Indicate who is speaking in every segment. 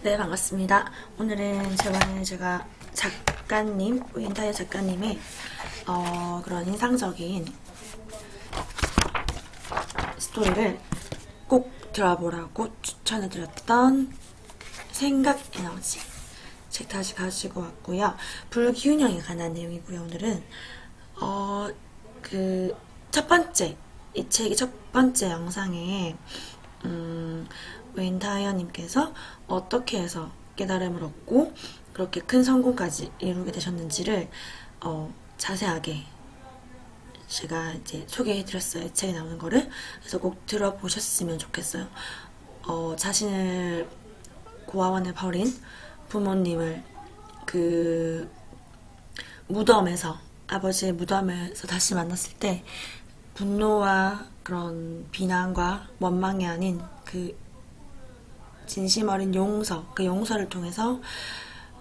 Speaker 1: 네, 반갑습니다. 오늘은 저번에 제가 작가님, 인타이어 작가님의 그런 인상적인 스토리를 꼭 들어보라고 추천해드렸던 생각 에너지 책 다시 가지고 왔고요. 불균형에 관한 내용이고요. 오늘은 첫 번째, 이 책의 첫 번째 영상에 윈타이어님께서 어떻게 해서 깨달음을 얻고 그렇게 큰 성공까지 이루게 되셨는지를 자세하게 제가 이제 소개해드렸어요. 책에 나오는 거를. 그래서 꼭 들어보셨으면 좋겠어요. 자신을 고아원에 버린 부모님을 그 무덤에서, 아버지의 무덤에서 다시 만났을 때 분노와 그런 비난과 원망이 아닌 그 진심 어린 용서, 그 용서를 통해서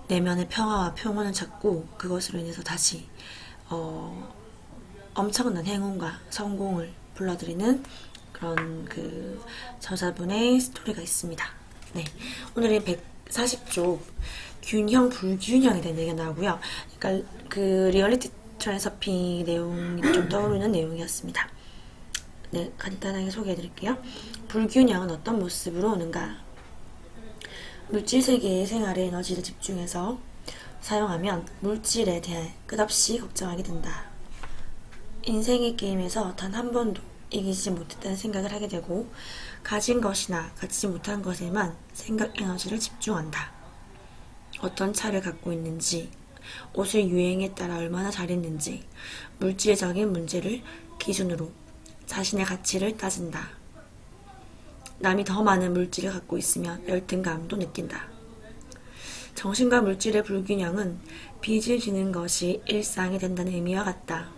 Speaker 1: 내면의 평화와 평온을 찾고 그것으로 인해서 다시 엄청난 행운과 성공을 불러들이는 그런 그 저자분의 스토리가 있습니다. 네, 오늘은 140쪽 균형 불균형에 대한 얘기가 나오고요. 그러니까 그 리얼리티 트랜서핑 내용이 좀 떠오르는 내용이었습니다. 네, 간단하게 소개해드릴게요. 불균형은 어떤 모습으로 오는가? 물질 세계의 생활의 에너지를 집중해서 사용하면 물질에 대해 끝없이 걱정하게 된다. 인생의 게임에서 단 한 번도 이기지 못했다는 생각을 하게 되고 가진 것이나 갖지 못한 것에만 생각 에너지를 집중한다. 어떤 차를 갖고 있는지, 옷의 유행에 따라 얼마나 잘했는지, 물질적인 문제를 기준으로 자신의 가치를 따진다. 남이 더 많은 물질을 갖고 있으면 열등감도 느낀다. 정신과 물질의 불균형은 빚을 지는 것이 일상이 된다는 의미와 같다.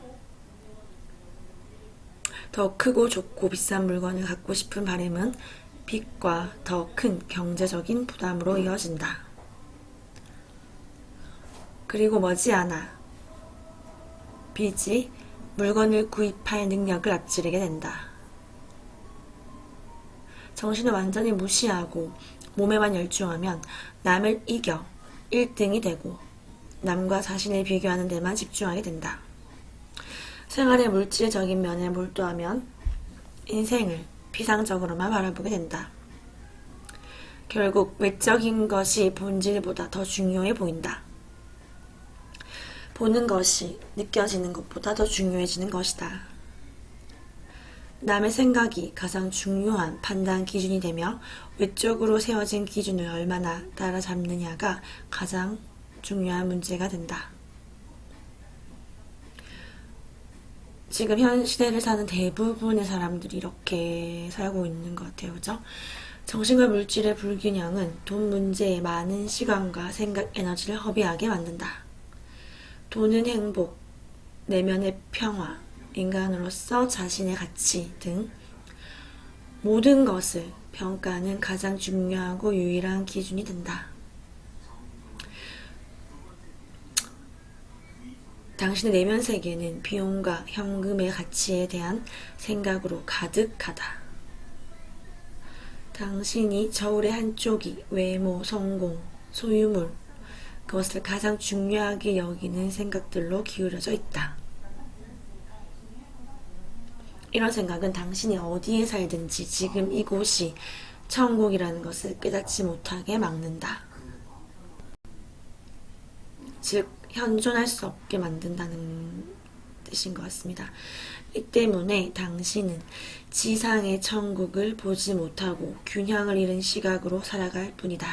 Speaker 1: 더 크고 좋고 비싼 물건을 갖고 싶은 바람은 빚과 더 큰 경제적인 부담으로 이어진다. 그리고 머지않아 빚이 물건을 구입할 능력을 앞지르게 된다. 정신을 완전히 무시하고 몸에만 열중하면 남을 이겨 1등이 되고 남과 자신을 비교하는 데만 집중하게 된다. 생활의 물질적인 면에 몰두하면 인생을 피상적으로만 바라보게 된다. 결국 외적인 것이 본질보다 더 중요해 보인다. 보는 것이 느껴지는 것보다 더 중요해지는 것이다. 남의 생각이 가장 중요한 판단 기준이 되며 외적으로 세워진 기준을 얼마나 따라잡느냐가 가장 중요한 문제가 된다. 지금 현 시대를 사는 대부분의 사람들이 이렇게 살고 있는 것 같아요. 그죠? 정신과 물질의 불균형은 돈 문제에 많은 시간과 생각 에너지를 허비하게 만든다. 돈은 행복, 내면의 평화, 인간으로서 자신의 가치 등 모든 것을 평가하는 가장 중요하고 유일한 기준이 된다. 당신의 내면 세계는 비용과 현금의 가치에 대한 생각으로 가득하다. 당신이 저울의 한쪽이 외모, 성공, 소유물, 그것을 가장 중요하게 여기는 생각들로 기울어져 있다. 이런 생각은 당신이 어디에 살든지 지금 이곳이 천국이라는 것을 깨닫지 못하게 막는다. 즉, 현존할 수 없게 만든다는 뜻인 것 같습니다. 이 때문에 당신은 지상의 천국을 보지 못하고 균형을 잃은 시각으로 살아갈 뿐이다.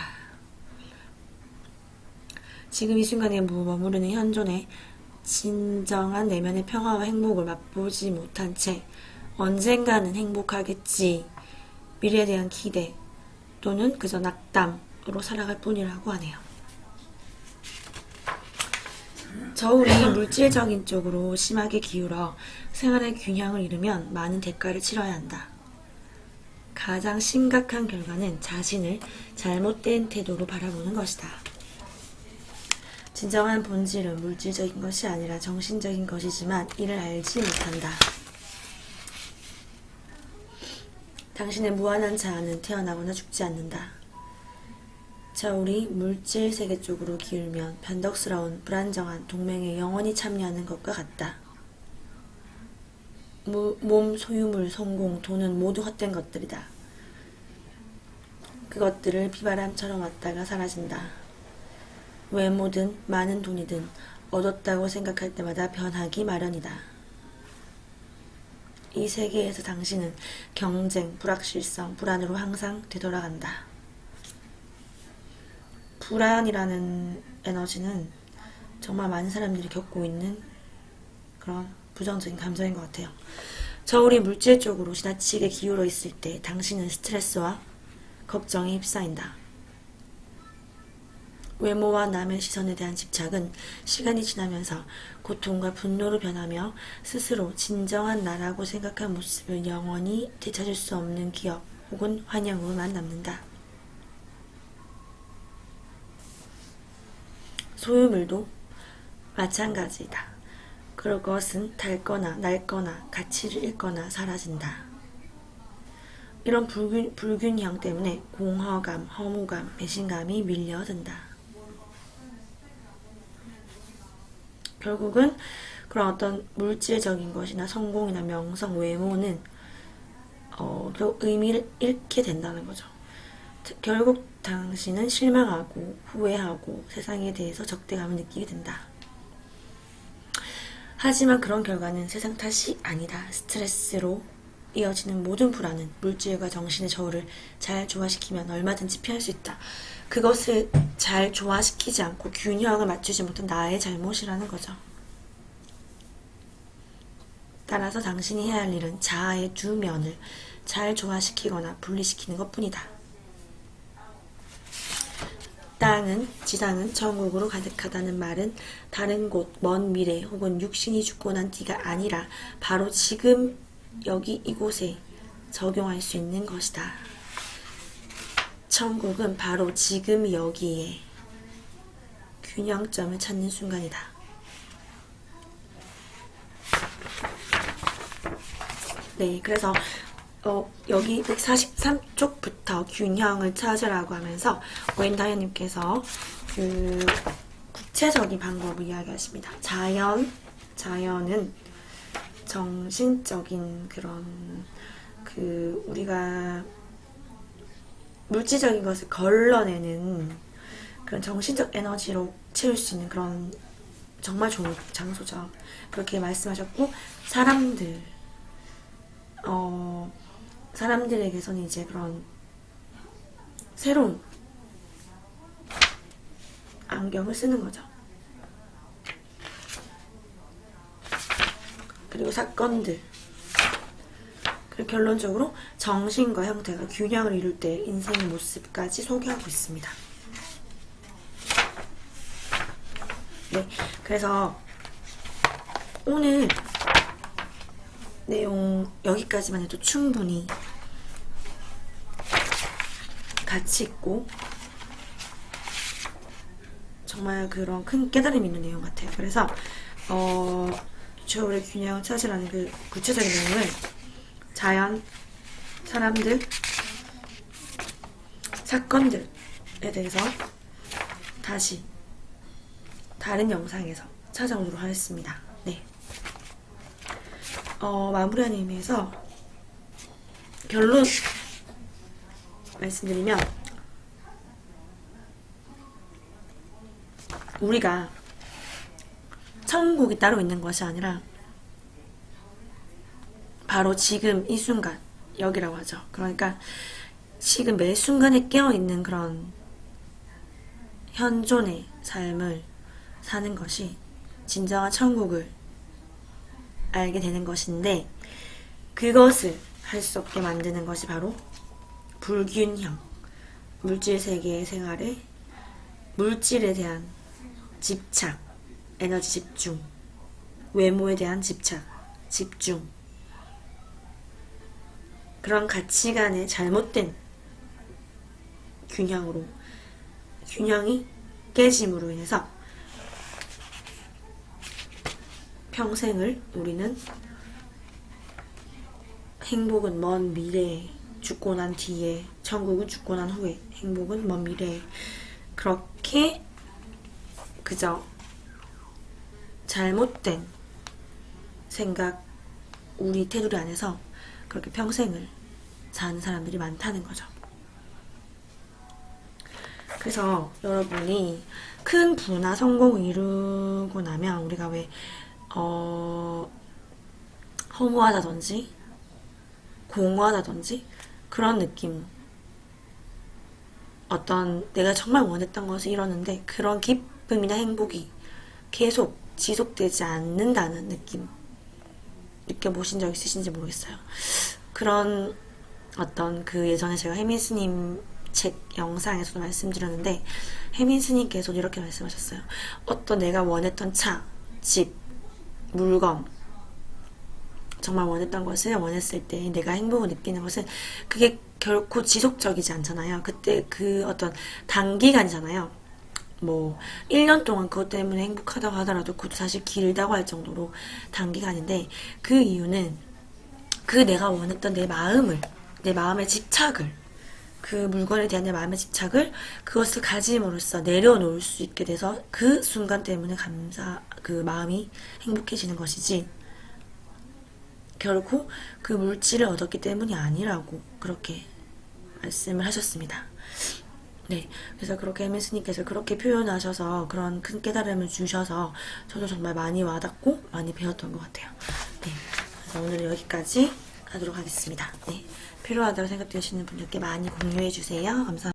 Speaker 1: 지금 이 순간에 머무르는 현존의 진정한 내면의 평화와 행복을 맛보지 못한 채 언젠가는 행복하겠지, 미래에 대한 기대 또는 그저 낙담으로 살아갈 뿐이라고 하네요. 저울이 물질적인 쪽으로 심하게 기울어 생활의 균형을 잃으면 많은 대가를 치러야 한다. 가장 심각한 결과는 자신을 잘못된 태도로 바라보는 것이다. 진정한 본질은 물질적인 것이 아니라 정신적인 것이지만 이를 알지 못한다. 당신의 무한한 자아는 태어나거나 죽지 않는다. 저울이 물질 세계 쪽으로 기울면 변덕스러운 불안정한 동맹에 영원히 참여하는 것과 같다. 몸, 소유물, 성공, 돈은 모두 헛된 것들이다. 그것들을 비바람처럼 왔다가 사라진다. 외모든 많은 돈이든 얻었다고 생각할 때마다 변하기 마련이다. 이 세계에서 당신은 경쟁, 불확실성, 불안으로 항상 되돌아간다. 불안이라는 에너지는 정말 많은 사람들이 겪고 있는 그런 부정적인 감정인 것 같아요. 저울이 물질 쪽으로 지나치게 기울어 있을 때 당신은 스트레스와 걱정에 휩싸인다. 외모와 남의 시선에 대한 집착은 시간이 지나면서 고통과 분노로 변하며 스스로 진정한 나라고 생각한 모습을 영원히 되찾을 수 없는 기억 혹은 환영으로만 남는다. 소유물도 마찬가지이다. 그것은 닳거나 낡거나 가치를 잃거나 사라진다. 이런 불균형 때문에 공허감, 허무감, 배신감이 밀려든다. 결국은 그런 어떤 물질적인 것이나 성공이나 명성, 외모는 결국 의미를 잃게 된다는 거죠. 결국 당신은 실망하고 후회하고 세상에 대해서 적대감을 느끼게 된다. 하지만 그런 결과는 세상 탓이 아니다. 스트레스로 이어지는 모든 불안은 물질과 정신의 저울을 잘 조화시키면 얼마든지 피할 수 있다. 그것을 잘 조화시키지 않고 균형을 맞추지 못한 나의 잘못이라는 거죠. 따라서 당신이 해야 할 일은 자아의 두 면을 잘 조화시키거나 분리시키는 것뿐이다. 땅은, 지상은 천국으로 가득하다는 말은 다른 곳, 먼 미래 혹은 육신이 죽고 난 뒤가 아니라 바로 지금 여기 이곳에 적용할 수 있는 것이다. 천국은 바로 지금 여기에 균형점을 찾는 순간이다. 네, 그래서 여기 143쪽부터 균형을 찾으라고 하면서 오인다이어님께서 그 구체적인 방법을 이야기하십니다. 자연은 정신적인 그런 우리가 물질적인 것을 걸러내는 그런 정신적 에너지로 채울 수 있는 그런 정말 좋은 장소죠. 그렇게 말씀하셨고, 사람들에게서는 이제 그런 새로운 안경을 쓰는 거죠. 그리고 사건들, 그리고 결론적으로 정신과 형태가 균형을 이룰 때 인생의 모습까지 소개하고 있습니다. 네, 그래서 오늘 내용 여기까지만 해도 충분히 가치 있고 정말 그런 큰 깨달음이 있는 내용 같아요. 그래서 저울의 균형을 찾으라는 그 구체적인 내용을 자연, 사람들, 사건들에 대해서 다시 다른 영상에서 찾아오도록 하겠습니다. 네. 마무리하는 의미에서 결론 말씀드리면, 우리가 천국이 따로 있는 것이 아니라 바로 지금 이 순간, 여기라고 하죠. 그러니까 지금 매 순간에 깨어있는 그런 현존의 삶을 사는 것이 진정한 천국을 알게 되는 것인데, 그것을 할 수 없게 만드는 것이 바로 불균형, 물질 세계의 생활에 물질에 대한 집착, 에너지 집중, 외모에 대한 집착, 집중, 그런 가치관의 잘못된 균형이 깨짐으로 인해서 평생을 우리는 행복은 먼 미래에, 죽고 난 뒤에, 천국은 죽고 난 후에, 행복은 먼 미래에 그렇게 그저 잘못된 생각, 우리 테두리 안에서 그렇게 평생을 사는 사람들이 많다는 거죠. 그래서 여러분이 큰 부나 성공을 이루고 나면 우리가 왜 허무하다든지 공허하다든지 그런 느낌, 어떤 내가 정말 원했던 것을 이뤘는데 그런 기쁨이나 행복이 계속 지속되지 않는다는 느낌 느껴보신 적 있으신지 모르겠어요. 그런 어떤 그 예전에 제가 혜민 스님 책 영상에서도 말씀드렸는데 혜민 스님께서도 이렇게 말씀하셨어요. 어떤 내가 원했던 차, 집, 물건, 정말 원했던 것을 원했을 때 내가 행복을 느끼는 것은 그게 결코 지속적이지 않잖아요. 그때 그 어떤 단기간이잖아요. 뭐 1년 동안 그것 때문에 행복하다고 하더라도 그것도 사실 길다고 할 정도로 단기간인데, 그 이유는 그 내가 원했던 내 마음의 집착을, 그 물건에 대한 내 마음의 집착을 그것을 가짐으로써 내려놓을 수 있게 돼서 그 순간 때문에 그 마음이 행복해지는 것이지 결코 그 물질을 얻었기 때문이 아니라고 그렇게 말씀을 하셨습니다. 네, 그래서 그렇게 혜민스님께서 그렇게 표현하셔서 그런 큰 깨달음을 주셔서 저도 정말 많이 와닿고 많이 배웠던 것 같아요. 네, 그래서 오늘은 여기까지 하도록 하겠습니다. 네, 필요하다고 생각되시는 분들께 많이 공유해 주세요. 감사합니다.